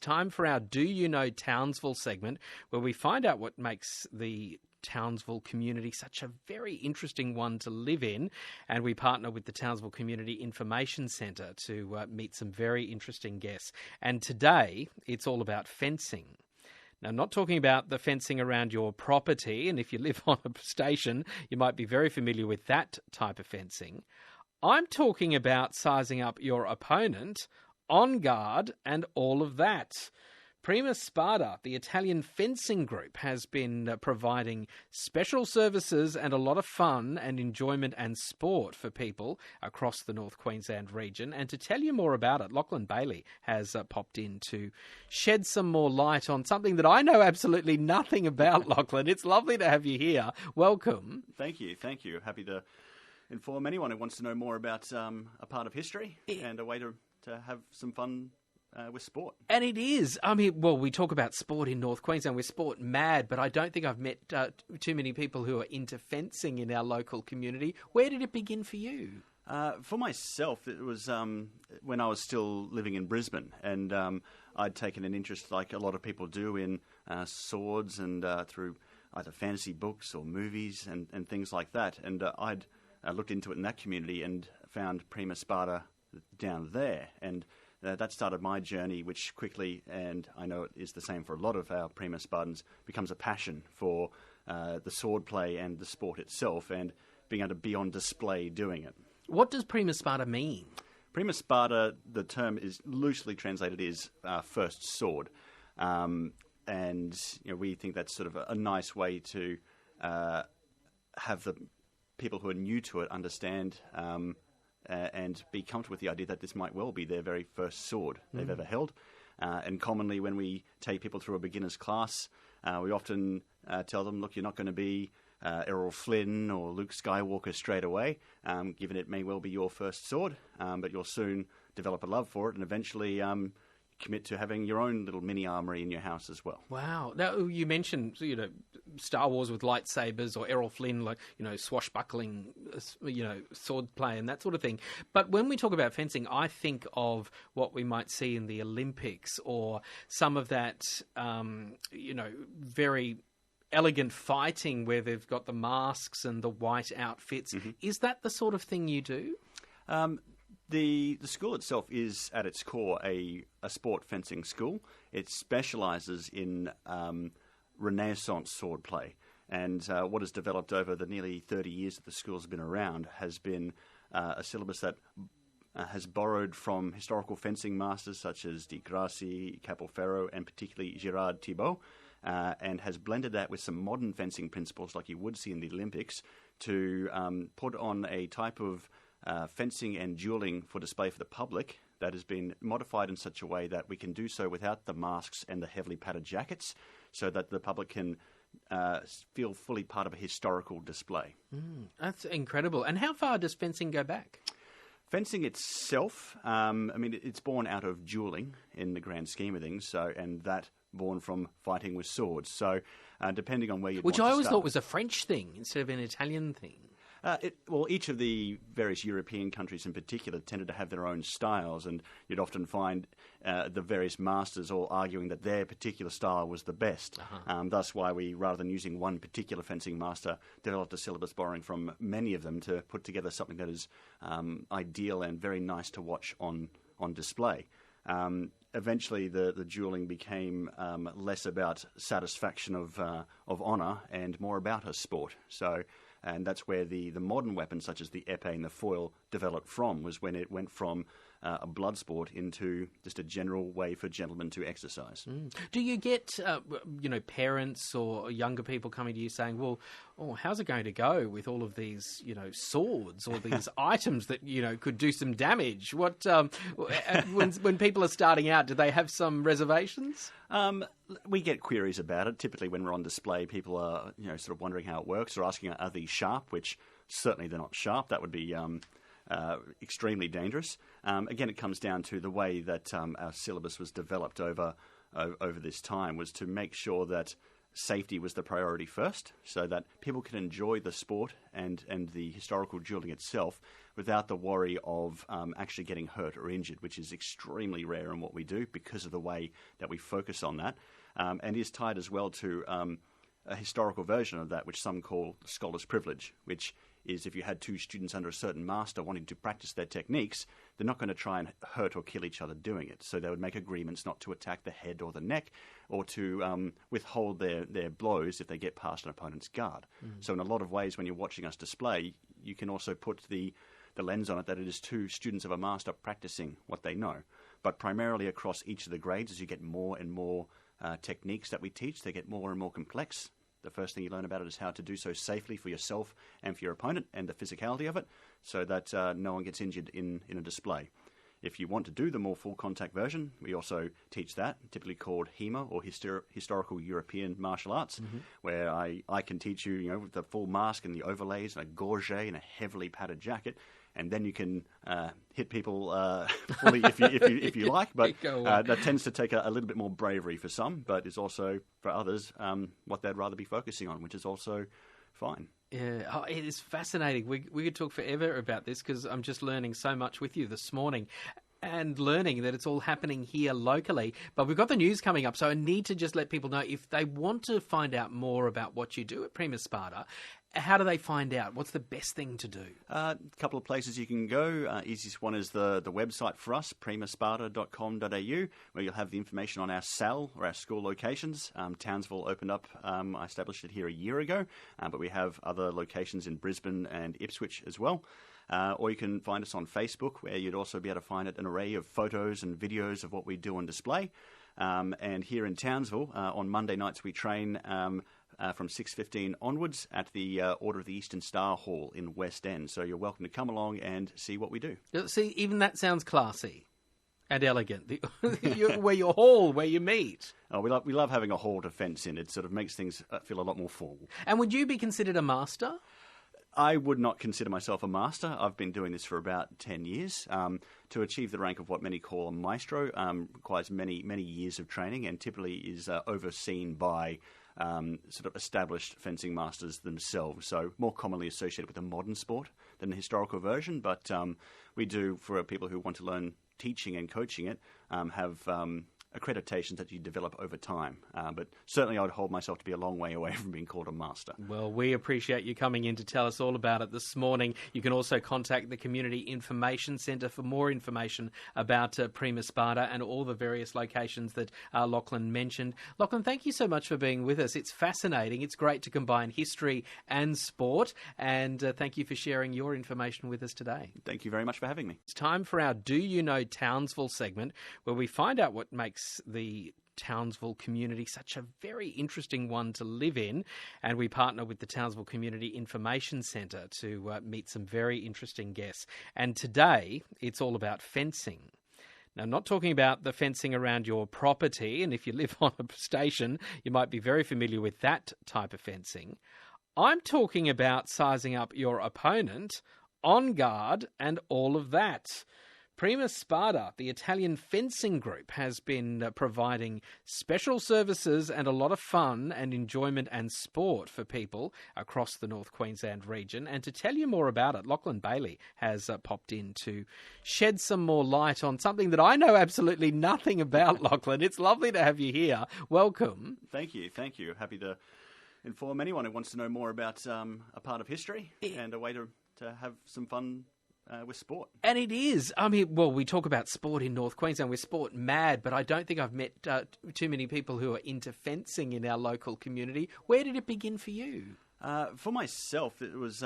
time for our Do You Know Townsville segment, where we find out what makes the Townsville community such a very interesting one to live in. And we partner with the Townsville Community Information Centre to meet some very interesting guests. And today, it's all about fencing. Now, I'm not talking about the fencing around your property, and if you live on a station, you might be very familiar with that type of fencing. I'm talking about sizing up your opponent, on guard, and all of that. Prima Spada, the Italian fencing group, has been providing special services and a lot of fun and enjoyment and sport for people across the North Queensland region. And to tell you more about it, Lachlan Bailey has popped in to shed some more light on something that I know absolutely nothing about, Lachlan. It's lovely to have you here. Welcome. Thank you. Happy to inform anyone who wants to know more about a part of history and a way to have some fun with sport. And it is. I mean, well, we talk about sport in North Queensland. We're sport mad, but I don't think I've met too many people who are into fencing in our local community. Where did it begin for you? For myself, it was when I was still living in Brisbane, and I'd taken an interest, like a lot of people do, in swords and through either fantasy books or movies and things like that. And I'd looked into it in that community and found Prima Spada down there, and that started my journey, which quickly, and I know it is the same for a lot of our Prima Spartans, becomes a passion for the swordplay and the sport itself, and being able to be on display doing it. What does Prima Spada mean? Prima Spada, the term is loosely translated, is first sword. And we think that's sort of a nice way to have the people who are new to it understand and be comfortable with the idea that this might well be their very first sword they've ever held. And commonly when we take people through a beginner's class, we often tell them, look, you're not going to be Errol Flynn or Luke Skywalker straight away, given it may well be your first sword, but you'll soon develop a love for it and eventually commit to having your own little mini armory in your house as well. Wow. Now, you mentioned, Star Wars with lightsabers, or Errol Flynn, swashbuckling, swordplay and that sort of thing. But when we talk about fencing, I think of what we might see in the Olympics, or some of that, very elegant fighting where they've got the masks and the white outfits. Mm-hmm. Is that the sort of thing you do? The school itself is, at its core, a sport fencing school. It specialises in Renaissance swordplay. And what has developed over the nearly 30 years that the school's been around has been a syllabus that has borrowed from historical fencing masters such as Di Grassi, Capelferro, and particularly Gerard Thibault, and has blended that with some modern fencing principles like you would see in the Olympics to put on a type of fencing and duelling for display for the public that has been modified in such a way that we can do so without the masks and the heavily padded jackets, so that the public can feel fully part of a historical display. That's incredible. And how far does fencing go back? Fencing itself, it's born out of duelling in the grand scheme of things, and that born from fighting with swords. So depending on where you Which I always thought was a French thing instead of an Italian thing. Each of the various European countries in particular tended to have their own styles, and you'd often find the various masters all arguing that their particular style was the best. Thus why we, rather than using one particular fencing master, developed a syllabus borrowing from many of them to put together something that is ideal and very nice to watch on display. Eventually, the duelling became less about satisfaction of honour and more about a sport. And that's where the modern weapons, such as the épée and the foil, developed from, was when it went from a blood sport into just a general way for gentlemen to exercise. Do you get, parents or younger people coming to you saying, well, how's it going to go with all of these, swords or these items that, could do some damage? What, when people are starting out, do they have some reservations? We get queries about it. Typically when we're on display, people are, sort of wondering how it works, or asking, are these sharp? Which certainly they're not sharp. That would be extremely dangerous. Again, it comes down to the way that our syllabus was developed over this time, was to make sure that safety was the priority first, so that people can enjoy the sport and the historical duelling itself, without the worry of actually getting hurt or injured, which is extremely rare in what we do because of the way that we focus on that, and is tied as well to a historical version of that, which some call scholar's privilege, which is if you had two students under a certain master wanting to practice their techniques, they're not going to try and hurt or kill each other doing it. So they would make agreements not to attack the head or the neck or to withhold their blows if they get past an opponent's guard. So in a lot of ways, when you're watching us display, you can also put the lens on it that it is two students of a master practicing what they know. But primarily across each of the grades, as you get more and more techniques that we teach, they get more and more complex. The first thing you learn about it is how to do so safely for yourself and for your opponent, and the physicality of it, so that no one gets injured in a display. If you want to do the more full contact version, we also teach that, typically called HEMA, or Historical European Martial Arts, where I can teach you, with the full mask and the overlays and a gorget and a heavily padded jacket. And then you can hit people fully if you like, but that tends to take a little bit more bravery for some, but is also for others what they'd rather be focusing on, which is also fine. Yeah, it is fascinating. We could talk forever about this because I'm just learning so much with you this morning. And learning that it's all happening here locally. But we've got the news coming up, so I need to just let people know if they want to find out more about what you do at Prima Spada, how do they find out? What's the best thing to do? A couple of places you can go. Easiest one is the website for us, primaspada.com.au, where you'll have the information on our SAL, or our school locations. Townsville opened up, I established it here a year ago, but we have other locations in Brisbane and Ipswich as well. Or you can find us on Facebook, where you'd also be able to find an array of photos and videos of what we do on display. And here in Townsville, on Monday nights we train from 6:15 onwards at the Order of the Eastern Star Hall in West End. So you're welcome to come along and see what we do. See, even that sounds classy and elegant. Where your hall, where you meet. Oh, we love having a hall to fence in. It sort of makes things feel a lot more formal. And would you be considered a master? I would not consider myself a master. I've been doing this for about 10 years. To achieve the rank of what many call a maestro requires many years of training, and typically is overseen by sort of established fencing masters themselves, so more commonly associated with a modern sport than the historical version. But we do, for people who want to learn teaching and coaching it, have accreditations that you develop over time. But certainly I would hold myself to be a long way away from being called a master. Well, we appreciate you coming in to tell us all about it this morning. You can also contact the Community Information Centre for more information about Prima Spada and all the various locations that Lachlan mentioned. Lachlan, thank you so much for being with us. It's fascinating. It's great to combine history and sport, and thank you for sharing your information with us today. Thank you very much for having me. It's time for our Do You Know Townsville segment, where we find out what makes the Townsville community such a very interesting one to live in, and we partner with the Townsville Community Information Centre to meet some very interesting guests. And today it's all about fencing. Now, I'm not talking about the fencing around your property, and if you live on a station you might be very familiar with that type of fencing. I'm talking about sizing up your opponent, on guard, and all of that. Prima Spada, the Italian fencing group, has been providing special services and a lot of fun and enjoyment and sport for people across the North Queensland region. And to tell you more about it, Lachlan Bailey has popped in to shed some more light on something that I know absolutely nothing about, Lachlan. It's lovely to have you here. Welcome. Thank you. Happy to inform anyone who wants to know more about a part of history and a way to have some fun with sport. And it is. I mean, well, we talk about sport in North Queensland. We're sport mad, but I don't think I've met too many people who are into fencing in our local community. Where did it begin for you? For myself, it was